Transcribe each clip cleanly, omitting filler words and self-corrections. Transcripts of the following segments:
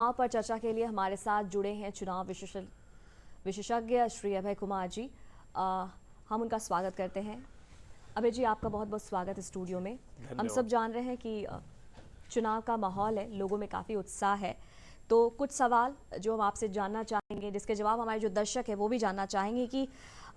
चुनाव पर चर्चा के लिए हमारे साथ जुड़े हैं चुनाव विशेषज्ञ श्री अभय कुमार जी। हम उनका स्वागत करते हैं। अभय जी, आपका बहुत बहुत स्वागत है स्टूडियो में। हम सब जान रहे हैं कि चुनाव का माहौल है, लोगों में काफ़ी उत्साह है। तो कुछ सवाल जो हम आपसे जानना चाहेंगे, जिसके जवाब हमारे जो दर्शक है वो भी जानना चाहेंगे कि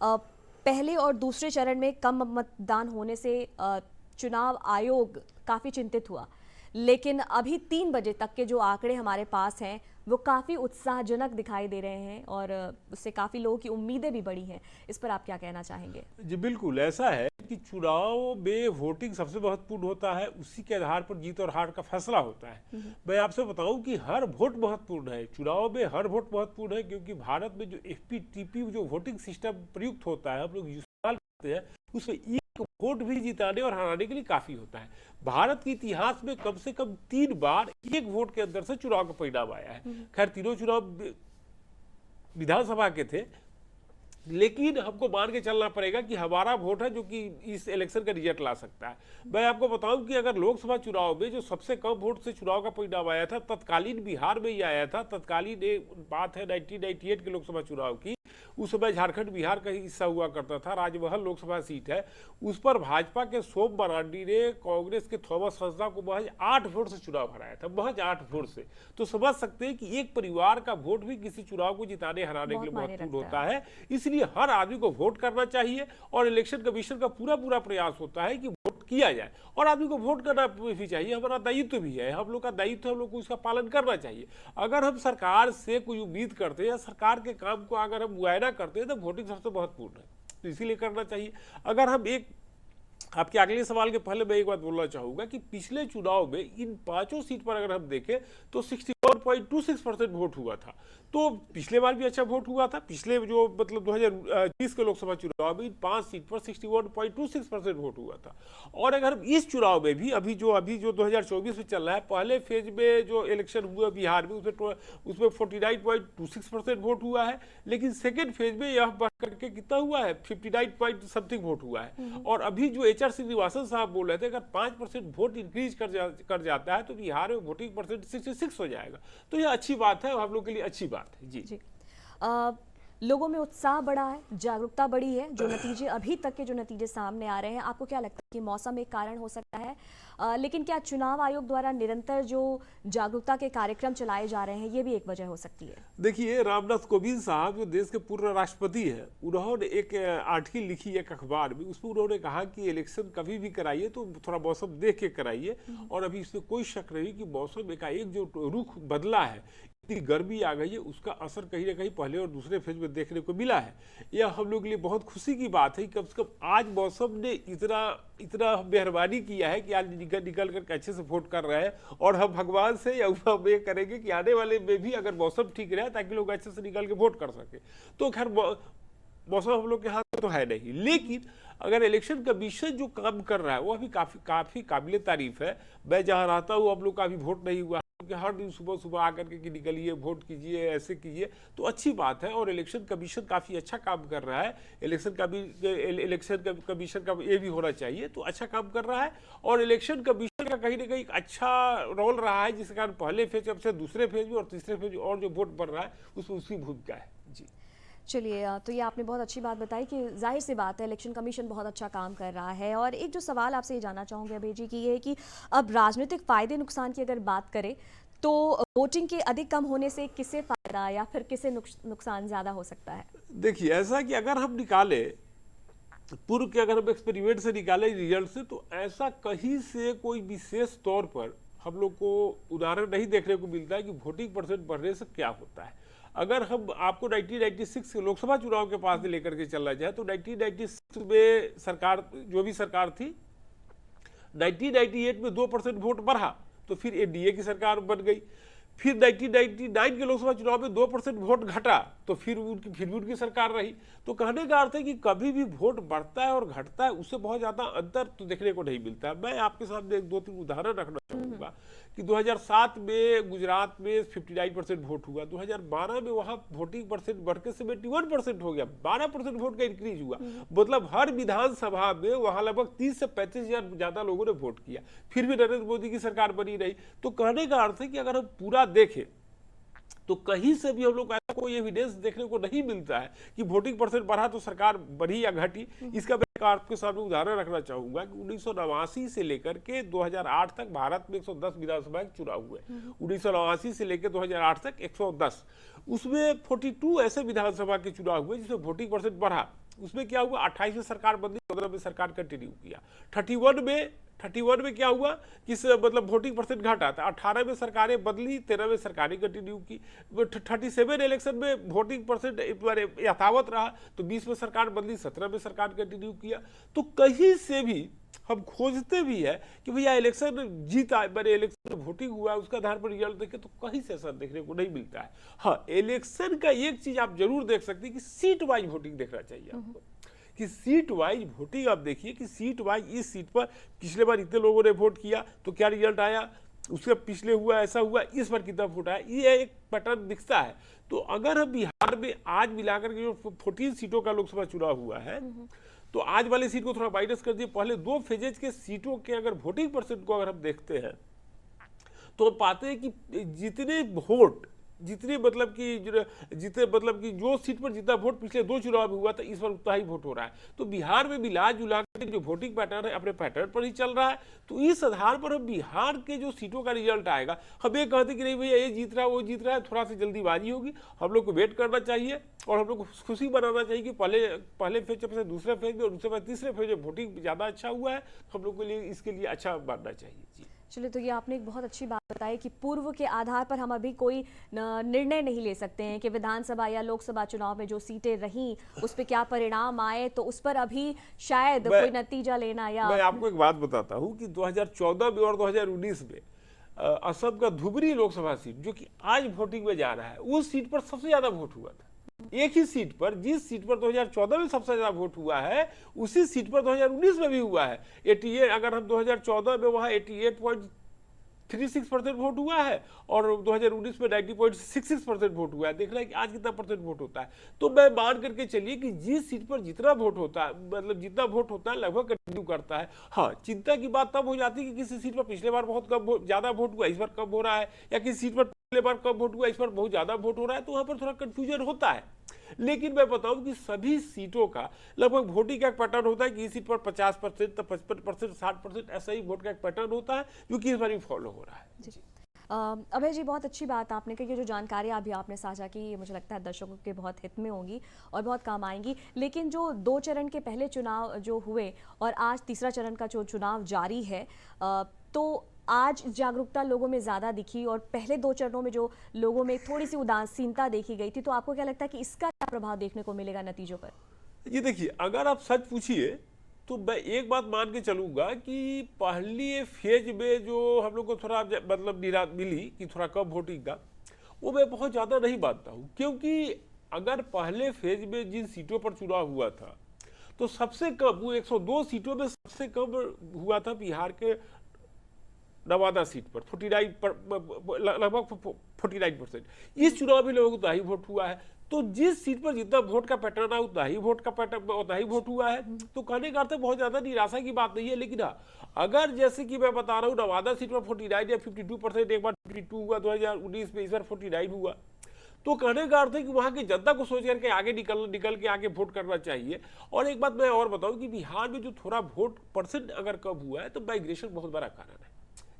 पहले और दूसरे चरण में कम मतदान होने से चुनाव आयोग काफ़ी चिंतित हुआ, लेकिन अभी 3 बजे तक के जो आंकड़े हमारे पास हैं वो काफ़ी उत्साहजनक दिखाई दे रहे हैं और उससे काफ़ी लोगों की उम्मीदें भी बढ़ी हैं। इस पर आप क्या कहना चाहेंगे? जी बिल्कुल, ऐसा है कि चुनाव में वोटिंग सबसे महत्वपूर्ण होता है, उसी के आधार पर जीत और हार का फैसला होता है। मैं आपसे बताऊं कि हर वोट महत्वपूर्ण है, चुनाव में हर वोट महत्वपूर्ण है, क्योंकि भारत में जो FPTP जो वोटिंग सिस्टम प्रयुक्त होता है, हम लोग इस्तेमाल करते हैं, उसमें एक वोट भी जिताने और हराने के लिए काफी होता है। भारत के इतिहास में कम से कम 3 बार एक वोट के अंदर से चुनाव का परिणाम आया है। खैर तीनों चुनाव विधानसभा के थे, लेकिन हमको मान के चलना पड़ेगा कि हमारा वोट है जो कि इस इलेक्शन का रिजल्ट ला सकता है। मैं आपको बताऊं कि अगर लोकसभा चुनाव में जो सबसे कम वोट से चुनाव का परिणाम आया था, तत्कालीन बिहार में ही आया था। तत्कालीन बात है 1998 के लोकसभा चुनाव की। उस समय झारखंड बिहार का हिस्सा हुआ करता था, राजमहल लोकसभा सीट है। उस पर भाजपा के सोम मरांडी ने कांग्रेस के थॉमस हंसदा को महज 8 वोट से चुनाव हराया था, महज 8 वोट से। तो समझ सकते हैं कि एक परिवार का वोट भी किसी चुनाव को जिताने हराने के लिए महत्वपूर्ण होता है। इसलिए हर आदमी को वोट करना चाहिए और इलेक्शन कमीशन का पूरा प्रयास होता है कि वोट किया जाए, और आदमी को वोट करना भी चाहिए। हमारा दायित्व भी है, हम लोग का दायित्व है, हम लोग को उसका पालन करना चाहिए। अगर हम सरकार से कोई उम्मीद करते हैं या सरकार के काम को अगर हम मुआयना करते हैं तो वोटिंग सबसे महत्वपूर्ण है, तो इसीलिए करना चाहिए। अगर हम आपके अगले सवाल के पहले मैं एक बात बोलना चाहूंगा कि पिछले चुनाव में इन 5 सीट पर अगर हम देखें तो 61.26% वोट हुआ था। तो पिछले बार भी अच्छा वोट हुआ था। पिछले जो मतलब 2020 के लोकसभा चुनाव में इन 5 सीट पर 61.26% वोट हुआ था। और अगर इस चुनाव में भी अभी जो 2024 में चल रहा है, पहले फेज में जो इलेक्शन हुआ बिहार में उसमें 49.26% वोट हुआ है, लेकिन सेकेंड फेज में यह बढ़ करके कितना हुआ है, 59 पॉइंट समथिंग वोट हुआ है। और अभी जो HR श्रीनिवासन साहब बोल रहे थे, अगर 5% वोट इंक्रीज कर जाता है तो बिहार में वोटिंग परसेंट 66 हो जाएगा। तो यह अच्छी बात है, हम लोग के लिए अच्छी बात है। जी। लोगों में उत्साह बढ़ा है, जागरूकता बढ़ी है। जो नतीजे अभी तक के जो नतीजे सामने आ रहे हैं, आपको क्या लगता है कि मौसम एक कारण हो सकता है? लेकिन क्या चुनाव आयोग द्वारा निरंतर जो जागरूकता के कार्यक्रम चलाए जा रहे हैं, ये भी एक वजह हो सकती है? देखिए, रामनाथ कोविंद साहब जो देश के पूर्व राष्ट्रपति हैं, उन्होंने एक आर्टिकल लिखी एक अखबार में, उसमें उन्होंने कहा कि इलेक्शन कभी भी कराइए तो थोड़ा मौसम देख के कराइए। और अभी इसमें कोई शक नहीं कि मौसम एकाएक जो रुख बदला है, इतनी गर्मी आ गई है, उसका असर कहीं ना कहीं पहले और दूसरे फेज में देखने को मिला है। यह हम लोग के लिए बहुत खुशी की बात है कि कम से कम आज मौसम ने इतना मेहरबानी किया है कि आज निकल करके अच्छे से वोट कर रहे हैं। और हम भगवान से या उम्मीद करेंगे कि आने वाले में भी अगर मौसम ठीक रहे ताकि लोग अच्छे से निकल के वोट कर सके। तो खैर मौसम हम लोग के हाथ में तो है नहीं, लेकिन अगर इलेक्शन कमीशन जो काम कर रहा है वो अभी काफी काबिल तारीफ है। मैं जहाँ रहता हूँ, हम लोग का अभी वोट नहीं हुआ कि हर दिन सुबह आकर के निकलिए, वोट कीजिए, ऐसे कीजिए, तो अच्छी बात है। और इलेक्शन कमीशन काफ़ी अच्छा काम कर रहा है। इलेक्शन कमीशन का ये भी होना चाहिए, तो अच्छा काम कर रहा है। और इलेक्शन कमीशन का कहीं ना कहीं अच्छा रोल रहा है, जिसके कारण पहले फेज से दूसरे फेज में और तीसरे फेज और जो वोट बढ़ रहा है उसमें उसकी भूमिका है। जी चलिए, तो ये आपने बहुत अच्छी बात बताई कि जाहिर सी बात है इलेक्शन कमीशन बहुत अच्छा काम कर रहा है। और एक जो सवाल आपसे ये जानना चाहूँगी अभय जी की ये है कि अब राजनीतिक फ़ायदे नुकसान की अगर बात करें तो वोटिंग के अधिक कम होने से किसे फ़ायदा या फिर किसे नुकसान ज़्यादा हो सकता है? देखिए, ऐसा कि अगर हम निकाले पूर्व के, अगर हम एक्सपेरिमेंट से निकाले रिजल्ट से, तो ऐसा कहीं से कोई विशेष तौर पर हम लोग को उदाहरण नहीं देखने को मिलता है कि वोटिंग परसेंट बढ़ने से क्या होता है। अगर हम आपको 1996 लोकसभा चुनाव के पास लेकर के चलना जाए तो 1996 में सरकार जो भी सरकार थी, 1998 में 2% वोट बढ़ा तो फिर NDA की सरकार बन गई। फिर 1999 के लोकसभा चुनाव में 2% वोट घटा तो फिर भी उनकी सरकार रही। तो कहने का अर्थ है कि कभी भी वोट बढ़ता है और घटता है, उससे बहुत ज्यादा अंतर तो देखने को नहीं मिलता है। मैं आपके सामने 2-3 उदाहरण रखना चाहूंगा कि 2007 में गुजरात में 59% वोट हुआ, 2012 में वहां वोटिंग परसेंट बढ़ के 71% हो गया, 12% वोट का इंक्रीज हुआ। मतलब हर विधानसभा में वहां लगभग 30 से 35 हजार ज्यादा लोगों ने वोट किया, फिर भी नरेंद्र मोदी की सरकार बनी रही। तो कहने का अर्थ है कि अगर हम पूरा देखें तो कहीं से भी हम लोग ऐसा कोई एविडेंस देखने को नहीं मिलता है कि वोटिंग परसेंट बढ़ा तो सरकार बढ़ी या घटी। इसका मैं आपके सामने उदाहरण रखना चाहूंगा कि 1989 से लेकर के 2008 तक भारत में 110 विधानसभा के चुनाव हुए। 1989 से लेकर 2008 तक 110, उसमें 42 ऐसे विधानसभा के चुनाव हुए जिसमें वोटिंग परसेंट बढ़ा। उसमें क्या हुआ, 28 में सरकार बदली, 15 में सरकार कंटिन्यू किया। 31 में क्या हुआ कि मतलब वोटिंग परसेंट घटा था। 18 में सरकारें बदली, 13 में सरकारें कंटिन्यू की। 37 इलेक्शन में वोटिंग परसेंट यथावत रहा, तो 20 में सरकार बदली, 17 में सरकार कंटिन्यू किया। तो कहीं से भी हम खोजते भी है कि भैया इलेक्शन जीता, मैंने इलेक्शन वोटिंग हुआ, उसका आधार पर रिजल्ट देखे, तो कहीं से ऐसा देखने को नहीं मिलता है। हाँ, इलेक्शन का एक चीज आप जरूर देख सकते हैं कि सीट वाइज वोटिंग देखना चाहिए आपको, कि सीट वाइज वोटिंग आप देखिए कि सीट वाइज इस सीट पर पिछले बार इतने लोगों ने वोट किया तो क्या रिजल्ट आया, उसके पिछले हुआ ऐसा हुआ, इस बार कितना वोट आया, ये एक पैटर्न दिखता है। तो अगर हम बिहार में आज मिलाकर के जो 14 सीटों का लोकसभा चुनाव हुआ है, तो आज वाले सीट को थोड़ा माइनस कर दिए, पहले 2 फेजेज के सीटों के अगर वोटिंग परसेंट को अगर हम देखते हैं तो हम पाते हैं कि जितने वोट, जितने मतलब कि जो सीट पर जितना वोट पिछले 2 चुनाव में हुआ था, इस बार उतना ही वोट हो रहा है। तो बिहार में मिला जुला के जो वोटिंग पैटर्न है अपने पैटर्न पर ही चल रहा है। तो इस आधार पर हम बिहार के जो सीटों का रिजल्ट आएगा, हम ये कहते कि नहीं भैया ये जीत रहा है वो जीत रहा है, थोड़ा सा जल्दीबाजी होगी। हम लोग को वेट करना चाहिए और हम लोग को खुशी बनाना चाहिए कि पहले फेज से दूसरे फेज में और दूसरे बाद तीसरे फेज में वोटिंग ज़्यादा अच्छा हुआ है। हम लोग के लिए इसके लिए अच्छा मानना चाहिए। जी चलिए, तो ये आपने एक बहुत अच्छी बात बताई कि पूर्व के आधार पर हम अभी कोई निर्णय नहीं ले सकते हैं कि विधानसभा या लोकसभा चुनाव में जो सीटें रहीं उस पर क्या परिणाम आए, तो उस पर अभी शायद कोई नतीजा लेना या मैं आपको एक बात बताता हूँ कि 2014 में और 2019 में असम का धुबरी लोकसभा सीट जो कि आज वोटिंग में जा रहा है, उस सीट पर सबसे ज्यादा वोट हुआ था। एक ही सीट पर, जिस सीट पर 2014 में सबसे ज्यादा वोट हुआ है, उसी सीट पर 2019 में भी हुआ है 88। अगर हम 2014 में वहां 88.36% वोट हुआ है और 2019 में 90.66% वोट हुआ है। देख रहे हैं कि आज कितना परसेंट वोट होता है। तो मैं मान करके चलिए कि जिस सीट पर जितना वोट होता है, मतलब जितना वोट होता है लगभग कंटिन्यू करता है। हाँ, चिंता की बात तब हो जाती है कि किसी सीट पर पिछले बार बहुत कम ज्यादा वोट हुआ, इस बार कम हो रहा है, या किसी सीट पर पिछले बार कम वोट हुआ, इस बार बहुत ज्यादा वोट हो रहा है, तो वहां पर थोड़ा कंफ्यूजन होता है। लेकिन मैं बताऊं कि सभी सीटों का लगभग वोटिंग का एक पैटर्न होता है कि इस सीट पर 50%, तो 55%, 60%, ऐसा ही वोट का एक पैटर्न होता है जो कि इस बार भी फॉलो हो रहा है। अभय जी, बहुत अच्छी बात आपने कही। जो जानकारियाँ अभी आपने साझा की, ये मुझे लगता है दर्शकों के बहुत हित में होंगी और बहुत काम आएंगी। लेकिन जो 2 चरण के पहले चुनाव जो हुए और आज तीसरा चरण का जो चुनाव जारी है, तो आज जागरूकता लोगों में ज़्यादा दिखी और पहले 2 चरणों में जो लोगों में थोड़ी सी उदासीनता देखी गई थी, तो आपको क्या लगता है कि इसका क्या प्रभाव देखने को मिलेगा नतीजों पर? ये देखिए, अगर आप सच पूछिए तो मैं एक बात मान के चलूंगा कि पहली फेज में जो हम लोग को थोड़ा मतलब निराश मिली कि थोड़ा कम वोटिंग का, वो मैं बहुत ज़्यादा नहीं मानता हूँ। क्योंकि अगर पहले फेज में जिन सीटों पर चुनाव हुआ था, तो सबसे कम वो 102 सीटों में सबसे कम हुआ था बिहार के नवादा सीट पर 49 लगभग 49%। इस चुनाव में लोगों को उतना ही वोट हुआ है। तो जिस सीट पर जितना वोट का पैटर्न है उतना ही वोट का पैटर्न, उतना ही वोट हुआ है। तो कहने का अर्थ बहुत ज्यादा निराशा की बात नहीं है। लेकिन हाँ, अगर जैसे कि मैं बता रहा हूँ नवादा सीट पर 49 या 52%, एक बार 52 हुआ 2019 में, इस बार 49 हुआ, तो कहने का अर्थ है कि वहां की जनता को सोच करके आगे निकल के आगे वोट करना चाहिए। और एक बात मैं और बताऊं कि बिहार में जो थोड़ा वोट परसेंट अगर कम हुआ है, तो माइग्रेशन बहुत बड़ा कारण है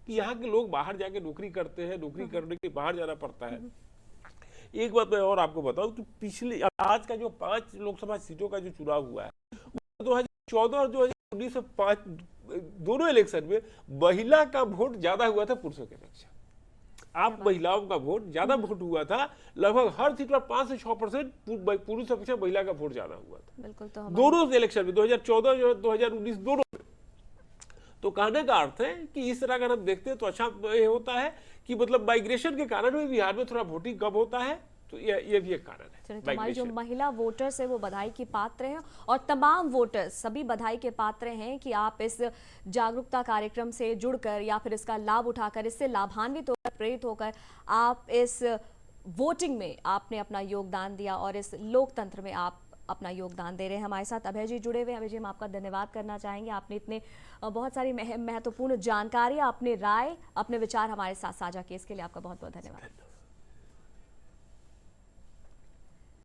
कि यहाँ के लोग बाहर जाके नौकरी करते हैं, नौकरी करने के लिए बाहर जाना पड़ता है। एक बात मैं और आपको बताऊं कि पिछले आज का जो 5 लोकसभा सीटों का जो चुनाव हुआ है, 2014 और 2019 में 5 दोनों इलेक्शन में महिला का वोट ज्यादा हुआ था पुरुषों के अपेक्षा। आप महिलाओं का वोट ज्यादा वोट हुआ था, लगभग हर सीट पर 5 से 6% पुरुष अपेक्षा महिला का वोट ज्यादा हुआ था। बिल्कुल। तो दोनों इलेक्शन में 2014 और 2019 दोनों में। तो कहने का अर्थ है कि इस तरह अगर हम देखते हैं तो अच्छा ये होता है कि मतलब माइग्रेशन के कारण भी बिहार में थोड़ा वोटिंग कम होता है। तो ये भी एक कारण है। तो हमारी जो महिला वोटर्स है वो बधाई के पात्र हैं और तमाम वोटर्स सभी बधाई के पात्र हैं कि आप इस जागरूकता कार्यक्रम से जुड़कर या फिर इसका लाभ उठाकर, इससे लाभान्वित होकर, प्रेरित होकर आप इस वोटिंग में आपने अपना योगदान दिया और इस लोकतंत्र में आप अपना योगदान दे रहे हैं। हमारे साथ अभय जी जुड़े हुए हैं। अभय जी, हम आपका धन्यवाद करना चाहेंगे। आपने इतने बहुत सारी महत्वपूर्ण जानकारी, अपने राय, अपने विचार हमारे साथ साझा किए, इसके लिए आपका बहुत बहुत धन्यवाद।